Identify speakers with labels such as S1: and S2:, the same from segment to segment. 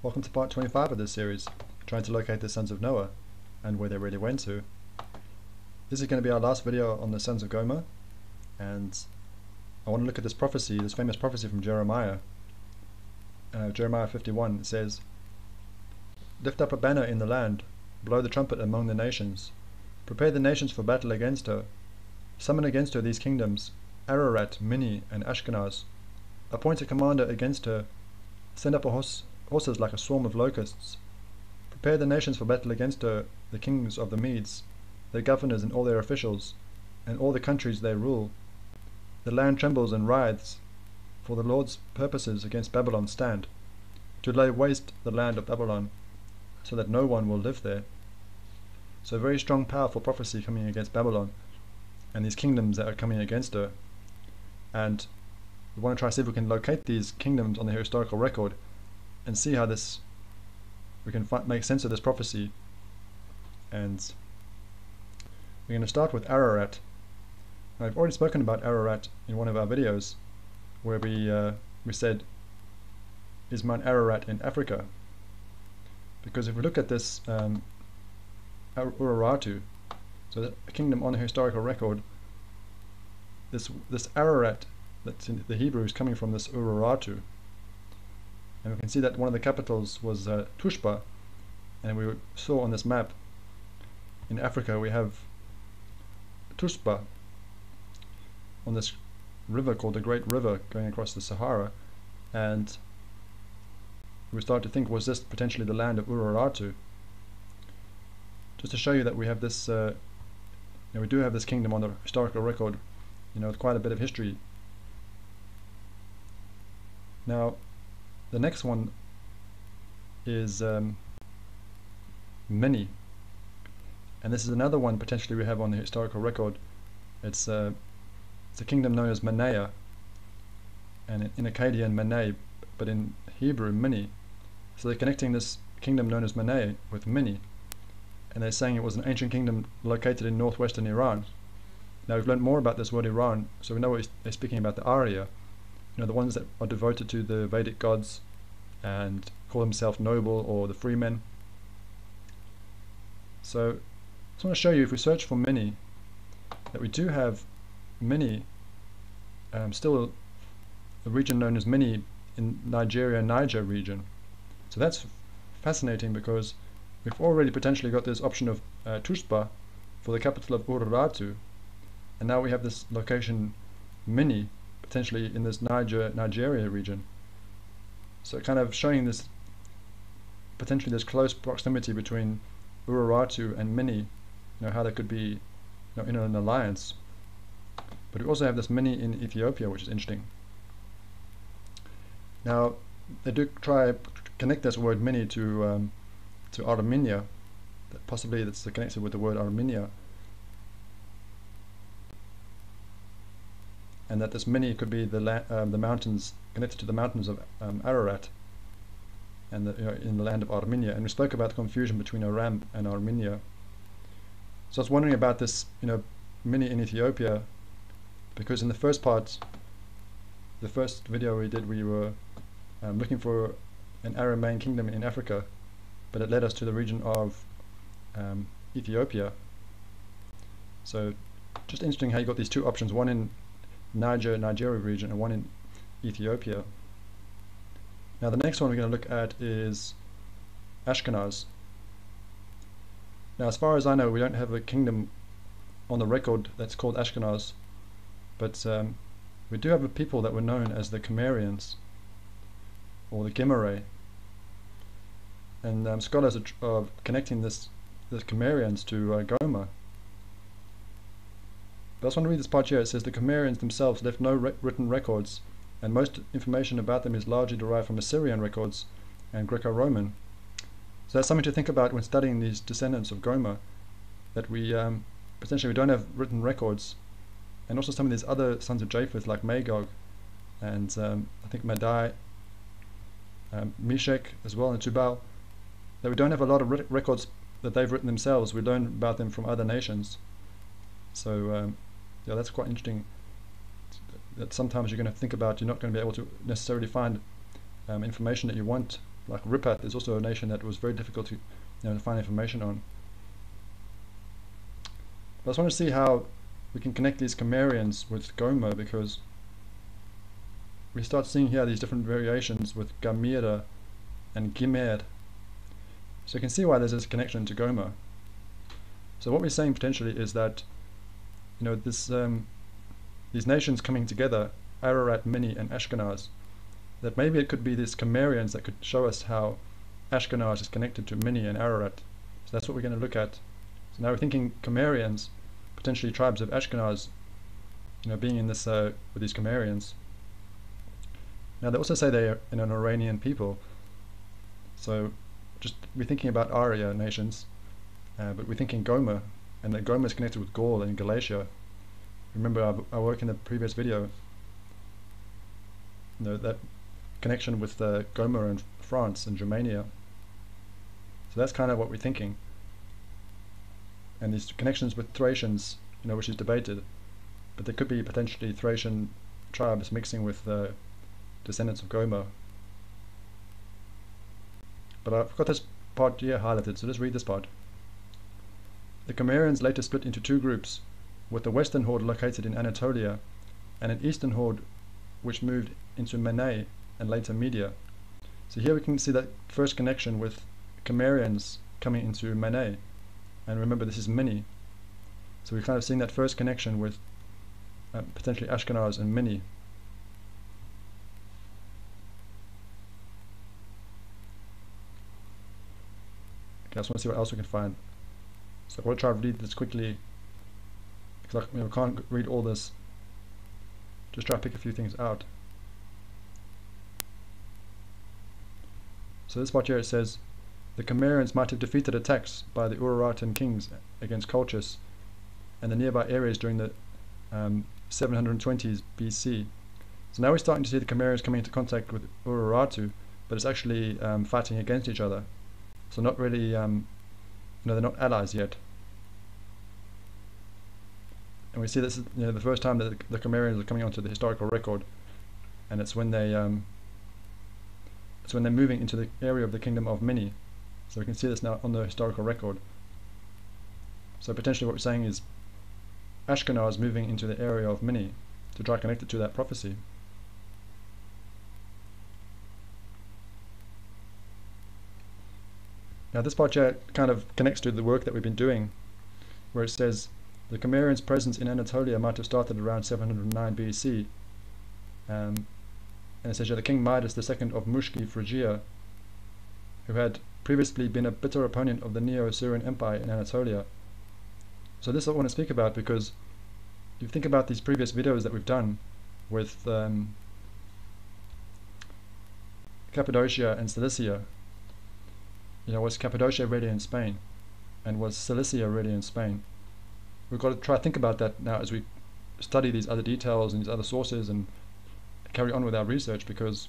S1: Welcome to part 25 of this series, trying to locate the sons of Noah and where they really went to. This is going to be our last video on the sons of Gomer, and I want to look at this prophecy, this famous prophecy from Jeremiah. Jeremiah 51, it says, "Lift up a banner in the land, blow the trumpet among the nations, prepare the nations for battle against her, summon against her these kingdoms, Ararat, Mini, and Ashkenaz, appoint a commander against her, send up horses like a swarm of locusts, prepare the nations for battle against her, the kings of the Medes, their governors and all their officials, and all the countries they rule. The land trembles and writhes, for the Lord's purposes against Babylon stand, to lay waste the land of Babylon, so that no one will live there." So a very strong, powerful prophecy coming against Babylon, and these kingdoms that are coming against her. And we want to try to see if we can locate these kingdoms on the historical record, and see how we can make sense of this prophecy. And we're going to start with Ararat. Now, I've already spoken about Ararat in one of our videos, where we said, is Mount Ararat in Africa? Because if we look at this Urartu, so a kingdom on the historical record, this Ararat that's in the Hebrew is coming from this Urartu. And we can see that one of the capitals was Tushba, and we saw on this map in Africa we have Tushba on this river called the Great River going across the Sahara, and we started to think, was this potentially the land of Urartu? Just to show you that we have this, we do have this kingdom on the historical record, with quite a bit of history. Now, the next one is Mini, and this is another one potentially we have on the historical record. It's a kingdom known as Manea, and in Akkadian Manei, but in Hebrew Mini. So they're connecting this kingdom known as Manei with Mini, and they're saying it was an ancient kingdom located in northwestern Iran. Now we've learned more about this word Iran, so we know what they're speaking about, the Arya, the ones that are devoted to the Vedic gods and call themselves noble, or the free men. So I just want to show you, if we search for Mini, that we do have Mini, still a region known as Mini in Niger region. So that's fascinating, because we've already potentially got this option of Tushba for the capital of Urartu, and now we have this location Mini potentially in this Nigeria region. So kind of showing this potentially this close proximity between Urartu and Mini, how there could be in an alliance. But we also have this Mini in Ethiopia, which is interesting. Now they do try connect this word Mini to Armenia, that possibly that's connected with the word Armenia, and that this Mini could be the mountains, connected to the mountains of Ararat, and in the land of Armenia. And we spoke about the confusion between Aram and Armenia. So I was wondering about this, Mini in Ethiopia, because in the first part, the first video we did, we were looking for an Aramaean kingdom in Africa, but it led us to the region of Ethiopia. So just interesting how you got these two options, one in Nigeria region and one in Ethiopia. Now the next one we're going to look at is Ashkenaz. Now as far as I know, we don't have a kingdom on the record that's called Ashkenaz, but we do have a people that were known as the Camarions, or the Gemare, and scholars are connecting the Camarions to Gomer. But I just want to read this part here. It says, "The Camarions themselves left no written records, and most information about them is largely derived from Assyrian records and Greco-Roman." So that's something to think about when studying these descendants of Gomer, that we potentially we don't have written records, and also some of these other sons of Japheth like Magog and I think Madai, Meshach as well, and Tubal, that we don't have a lot of records that they've written themselves. We learn about them from other nations. So yeah, that's quite interesting, that sometimes you're going to think about, you're not going to be able to necessarily find information that you want like Ripath is also a nation that was very difficult to, to find information on. But I just want to see how we can connect these Camarions with Gomer, because we start seeing here these different variations with Gamira and Gimer. So you can see why there's this connection to Gomer. So what we're saying potentially is that, this these nations coming together, Ararat, Mini, and Ashkenaz, that maybe it could be these Camarions that could show us how Ashkenaz is connected to Mini and Ararat. So that's what we're going to look at. So now we're thinking Camarions, potentially tribes of Ashkenaz, being in this with these Camarions. Now they also say they're an Iranian people. So just we're thinking about Arya nations, but we're thinking Gomer, and that Gomer is connected with Gaul and Galatia. Remember our work in the previous video, that connection with Gomer and France and Germania. So that's kind of what we're thinking. And these connections with Thracians, which is debated, but there could be potentially Thracian tribes mixing with descendants of Gomer. But I've got this part here highlighted, so let's read this part. The Camarions later split into two groups, with the western horde located in Anatolia, and an eastern horde which moved into Manae and later Media. So here we can see that first connection with Camarions coming into Manae, and remember this is Mini. So we're kind of seeing that first connection with potentially Ashkenaz and Mini. Okay, I just want to see what else we can find. So I want to try to read this quickly, because I can't read all this. Just try to pick a few things out. So this part here, it says, the Camarions might have defeated attacks by the Araratian kings against Colchis and the nearby areas during the 720s BC. So now we're starting to see the Camarions coming into contact with Urartu, but it's actually fighting against each other. So not really, they're not allies yet. And we see this is the first time that the Camarions are coming onto the historical record, and it's when they're moving into the area of the kingdom of Mini. So we can see this now on the historical record. So potentially what we're saying is Ashkenaz moving into the area of Mini to try to connect it to that prophecy. Now this part here kind of connects to the work that we've been doing, where it says the Camarions' presence in Anatolia might have started around 709 BC. And it says the king Midas II of Mushki, Phrygia, who had previously been a bitter opponent of the Neo-Assyrian Empire in Anatolia. So this I want to speak about, because if you think about these previous videos that we've done with Cappadocia and Cilicia, was Cappadocia ready in Spain, and was Cilicia ready in Spain? We've got to try to think about that now as we study these other details and these other sources and carry on with our research, because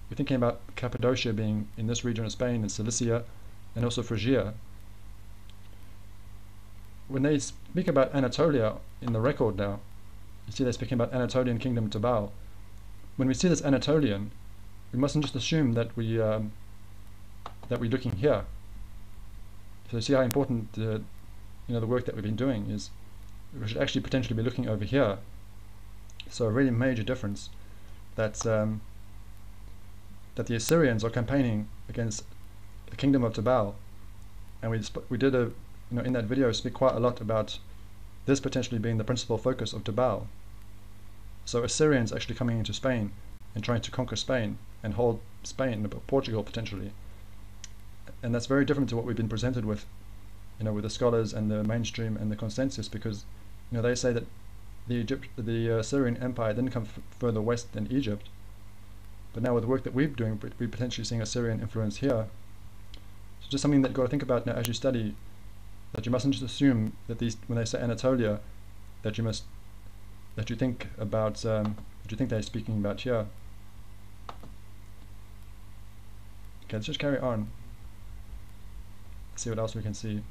S1: we're thinking about Cappadocia being in this region of Spain, and Cilicia, and also Phrygia. When they speak about Anatolia in the record now, you see they're speaking about Anatolian kingdom Tubal. When we see this Anatolian, we mustn't just assume that we're looking here. So you see how important the work that we've been doing is. We should actually potentially be looking over here. So a really major difference that the Assyrians are campaigning against the kingdom of Tubal, and we did in that video speak quite a lot about this potentially being the principal focus of Tubal. So Assyrians actually coming into Spain and trying to conquer Spain and hold Spain, Portugal potentially, and that's very different to what we've been presented with, with the scholars and the mainstream and the consensus, because they say that the Assyrian Empire didn't come further west than Egypt, but now with the work that we're doing, we're potentially seeing Assyrian influence here. So just something that you've got to think about now as you study, that you mustn't just assume that when they say Anatolia, that you think about that you think they're speaking about here. Okay, let's just carry on. See what else we can see.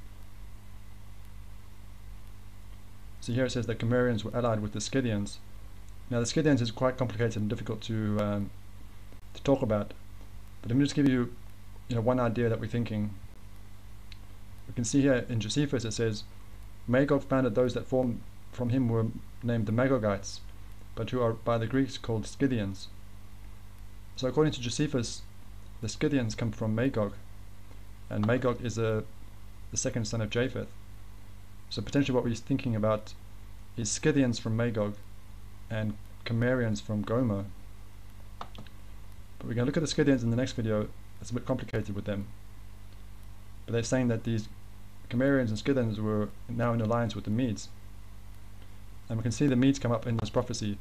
S1: So here it says that Camarions were allied with the Scythians. Now the Scythians is quite complicated and difficult to talk about, But let me just give you, one idea that we're thinking. We can see here in Josephus it says, Magog founded those that formed from him were named the Magogites, but who are by the Greeks called Scythians. So according to Josephus, the Scythians come from Magog, and Magog is the second son of Japheth. So potentially what we're thinking about is Scythians from Magog and Camarions from Gomer. But we're going to look at the Scythians in the next video. It's a bit complicated with them. But they're saying that these Camarions and Scythians were now in alliance with the Medes. And we can see the Medes come up in this prophecy.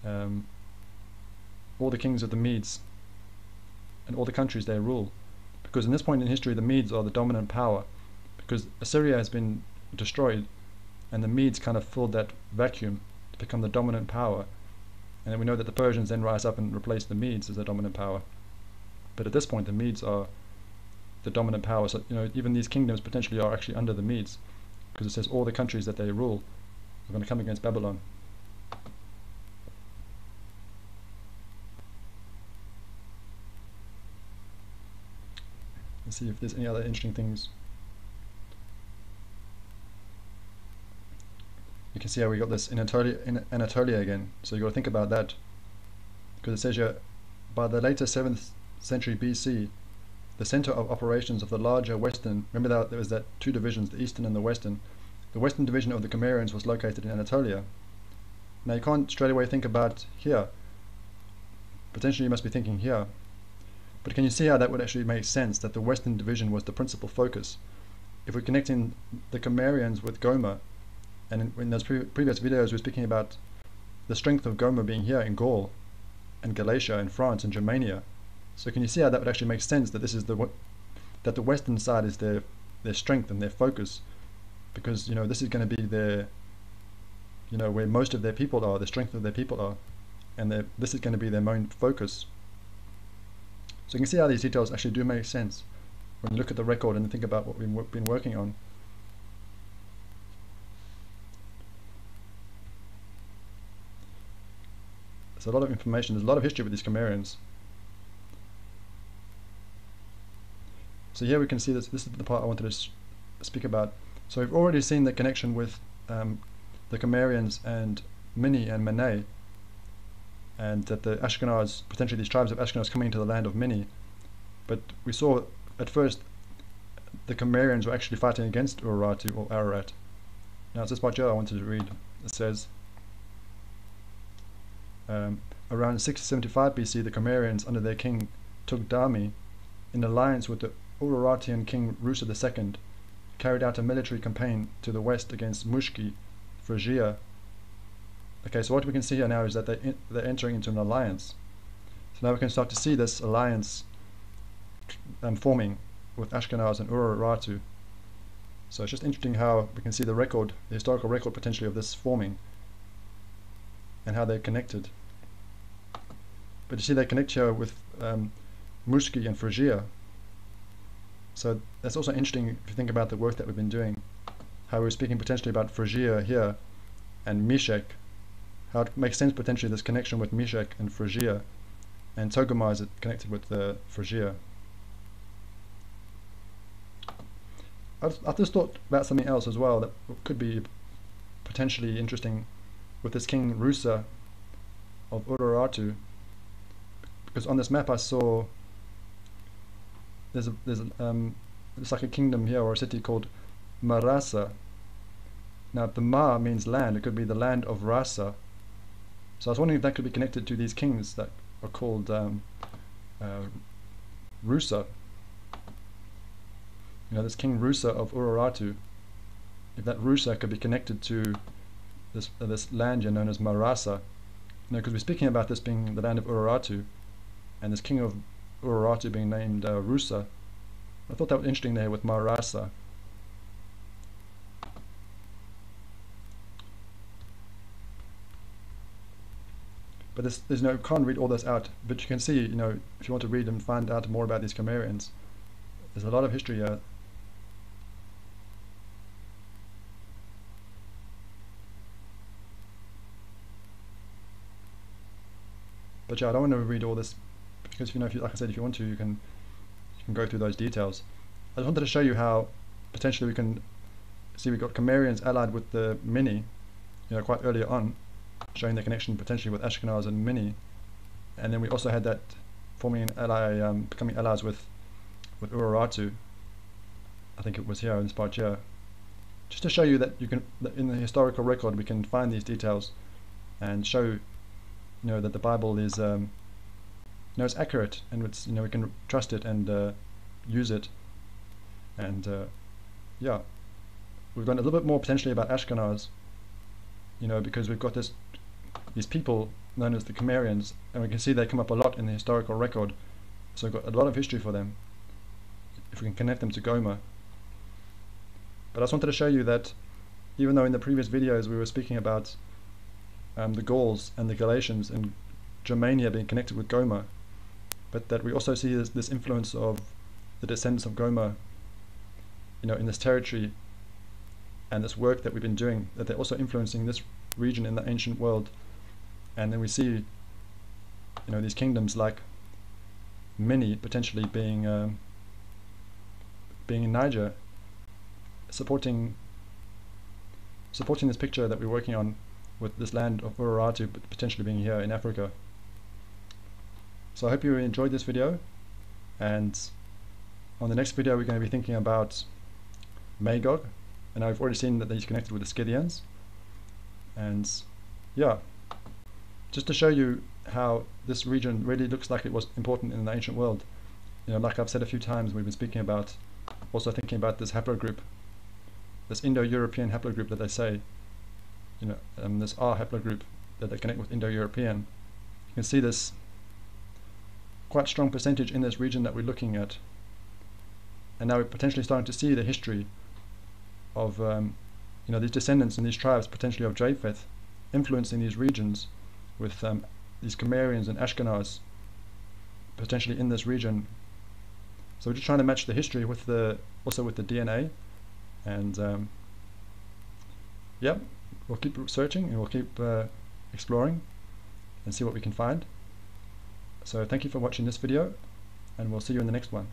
S1: All the kings of the Medes and all the countries they rule. Because in this point in history, the Medes are the dominant power. Because Assyria has been destroyed, and the Medes kind of filled that vacuum to become the dominant power. And then we know that the Persians then rise up and replace the Medes as the dominant power. But at this point, the Medes are the dominant power. So even these kingdoms potentially are actually under the Medes, because it says all the countries that they rule are going to come against Babylon. Let's see if there's any other interesting things. You can see how we got this in Anatolia again. So you've got to think about that, because it says here, by the later 7th century BC, the center of operations of the larger western, remember that there was that two divisions, the eastern and the western division of the Camarions was located in Anatolia. Now you can't straight away think about here. Potentially you must be thinking here. But can you see how that would actually make sense, that the western division was the principal focus? If we're connecting the Camarions with Gomer, and in those previous videos we're speaking about the strength of Gomer being here in Gaul and Galatia and France and Germania. So can you see how that would actually make sense, that this is that the western side is their strength and their focus, because this is going to be their where most of their people are, the strength of their people are, and this is going to be their main focus. So you can see how these details actually do make sense when you look at the record and think about what we've been working on. There's a lot of information, there's a lot of history with these Camarions. So here we can see this is the part I wanted to speak about. So we've already seen the connection with the Camarions and Mini and Mene, and that the Ashkenaz, potentially these tribes of Ashkenaz coming into the land of Mini. But we saw at first the Camarions were actually fighting against Ararat or Ararat. Now it's this part here I wanted to read. It says, around 675 BC, the Camarions under their king Tugdami, in alliance with the Urartian king Rusa II, carried out a military campaign to the west against Mushki, Phrygia. Okay, so what we can see here now is that they're entering into an alliance. So now we can start to see this alliance forming with Ashkenaz and Urartu. So it's just interesting how we can see the record, the historical record potentially of this forming, and how they're connected. But you see they connect here with Mushki and Phrygia. So that's also interesting if you think about the work that we've been doing, how we're speaking potentially about Phrygia here and Meshech, how it makes sense potentially this connection with Meshech and Phrygia, and Togama is connected with Phrygia. I've just thought about something else as well that could be potentially interesting with this king Rusa of Urartu, because on this map I saw it's like a kingdom here, or a city called Marasa. Now the Ma means land, it could be the land of Rasa. So I was wondering if that could be connected to these kings that are called Rusa. This king Rusa of Urartu, if that Rusa could be connected to this land here known as Marasa. Because we're speaking about this being the land of Urartu, and this king of Urartu being named Rusa. I thought that was interesting there with Marasa. But there's no, can't read all this out, but you can see, if you want to read and find out more about these Camarions, there's a lot of history here. But yeah, I don't want to read all this because if you, like I said, if you want to, you can go through those details. I just wanted to show you how potentially we can see we've got Camarions allied with the Mini, quite earlier on, showing the connection potentially with Ashkenaz and Mini, and then we also had that forming an ally, becoming allies with Ararat. I think it was here in this part here, just to show you that that in the historical record we can find these details and show that the Bible is it's accurate, and it's we can trust it and use it. And yeah, we've learned a little bit more potentially about Ashkenaz, because we've got these people known as the Camarions, and we can see they come up a lot in the historical record, so we've got a lot of history for them if we can connect them to Gomer. But I just wanted to show you that even though in the previous videos we were speaking about the Gauls and the Galatians and Germania being connected with Gomer, but that we also see this influence of the descendants of Gomer in this territory and this work that we've been doing, that they're also influencing this region in the ancient world. And then we see these kingdoms like Mini potentially being in Niger, supporting this picture that we're working on with this land of Ararat potentially being here in Africa. So I hope you enjoyed this video, and on the next video we're going to be thinking about Magog, and I've already seen that he's connected with the Scythians. And yeah, just to show you how this region really looks like it was important in the ancient world. Like I've said a few times, we've been speaking about, also thinking about this haplogroup, this Indo-European haplogroup that they say, this R haplogroup that they connect with Indo-European. You can see this quite strong percentage in this region that we're looking at, and now we're potentially starting to see the history of these descendants and these tribes potentially of Japheth influencing these regions with these Camarions and Ashkenaz potentially in this region. So we're just trying to match the history with also with the DNA, and yeah, we'll keep searching and we'll keep exploring and see what we can find. So thank you for watching this video, and we'll see you in the next one.